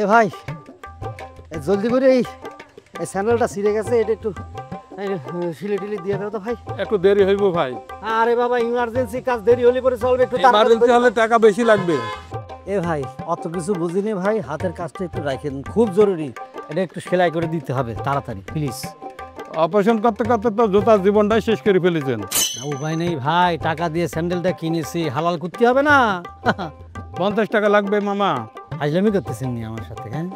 এ ভাই জলদি করে এই স্যান্ডেলটা ছিঁড়ে গেছে, এটা একটু সিলে টিলে দিয়ে দাও তো ভাই। একটু দেরি হইব ভাই। আরে বাবা ইমার্জেন্সি কাজ, দেরি হলে পরে চলবে, একটু ইমার্জেন্সি হলে টাকা বেশি লাগবে। এ ভাই অত কিছু বুঝিনি ভাই, হাতের কাজটা একটু রাখেন, খুব জরুরি, এটা একটু সেলাই করে দিতে হবে তাড়াতাড়ি প্লিজ। অপারেশন করতে করতে তো জুতার জীবনটাই শেষ করে ফেলেছেন। উপায় নেই ভাই, টাকা দিয়ে স্যান্ডেলটা কিনেছি, হালাল করতে হবে না। 50 টাকা লাগবে মামা। আজলামি করতেছেন নি আমার সাথে? হ্যাঁ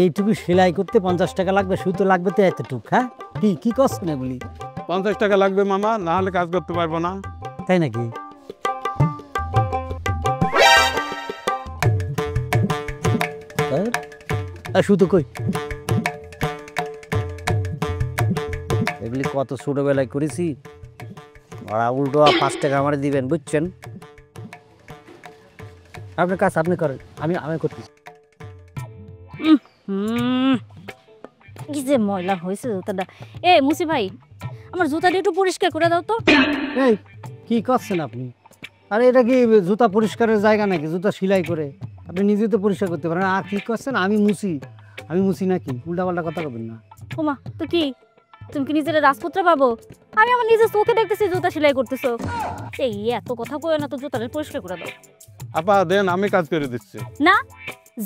এইটুকু সেলাই করতে 50 টাকা লাগবে, সুতো লাগবে তো এতটুক। হ্যাঁ কি করছেন এগুলি? 50 টাকা লাগবে মামা, না হলে কাজ করতে পারবো না। তাই নাকি? সুতো কই? এগুলি কত ছোটবেলায় করেছি, আর উল্টো 5 টাকা আমার দিবেন, বুঝছেন? আপনার কাজ আপনি করেন, আমি করতেছি। কি যে ময়লা হয়েছে জুতাটা। এ মুসি ভাই, আমার জুতাটা একটু পরিষ্কার করে দাও তো। এই কি করছেন আপনি? আরে এটা কি জুতা পরিষ্কারের জায়গা নাকি? জুতা সেলাই করে আপনি নিজে তো পরিষ্কার করতে পারেন। আর কি করছেন? আমি মুছি নাকি? উল্টাপাল্টা কথা বলবেন না। ওমা তো কি, তুমি কি নিজের রাজপুত্র পাবো? আমি আমার নিজের চোখে দেখতেছি জুতা সেলাই করতেছো। এই এত কথা কইও না তো, জুতাটা পরিষ্কার করে দাও। আপা দেন, আমি কাজ করে দিচ্ছি। না,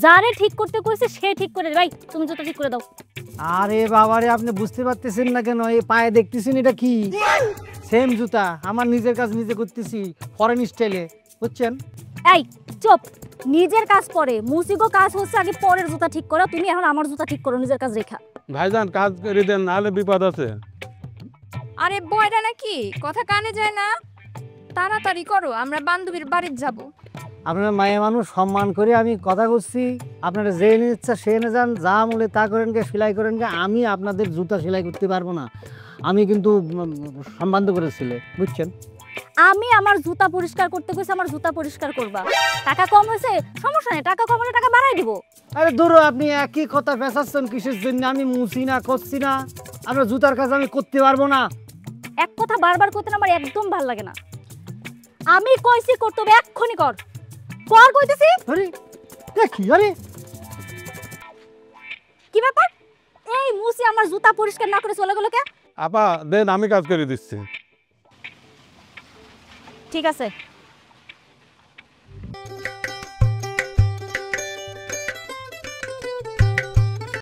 যারে ঠিক করতে কইছে সে ঠিক করে, ভাই তুমি জুতা ঠিক করে দাও। আরে বাবারে, আপনি বুঝতে পারতেছেন না কেন? এই পায়ে দেখতেছেন এটা কি? সেম জুতা, আমার নিজের কাজ নিজে করতেছি ফরেন স্টাইলে, বুঝছেন? এই চুপ, নিজের কাজ পরে, মুসিগো কাজ হচ্ছে আগে পরের জুতা ঠিক করো। তুমি এখন আমার জুতা ঠিক করো নিজের কাজ রেখা। ভাইজান কাজ করে দেন, নাহলে বিপদ আছে। আরে বয়রা নাকি, কথা কানে যায় না? তাড়াতাড়ি করো, আমরা বান্ধবীর বাড়ির যাব। আপনার মায়ের মানুষ সম্মান করে আমি কথা করছি, আপনারা যে এনে ইচ্ছা সে এনে যান, যা মূলে তা করেন গে, সেলাই করেন গে, আমি আপনাদের জুতা সেলাই করতে পারবো না। আমি কিন্তু সম্মান করেছিল, বুঝছেন? আমি আমার জুতা পরিষ্কার করতে কইছি, আমার জুতা পরিষ্কার করবা। টাকা কম হয়েছে, সমস্যা নেই, টাকা কম হলে টাকা বাড়াই দিব। আরে দূর, আপনি একই কথা পেঁচাচ্ছেন কিসের জন্য? আমি মুছি না, করছি না, আপনার জুতার কাজ আমি করতে পারবো না। এক কথা বারবার করতে না আমার একদম ভালো লাগে না। আমি কইছি করতে হবে, এক্ষুনি কর কর কইতেছি। আরে দেখি, আরে কি ব্যাপার? এই মুসি আমার জুতা পরিষ্কার না করে চলে গেল কে? আপা দেন, আমি কাজ করে দিচ্ছি। ঠিক আছে,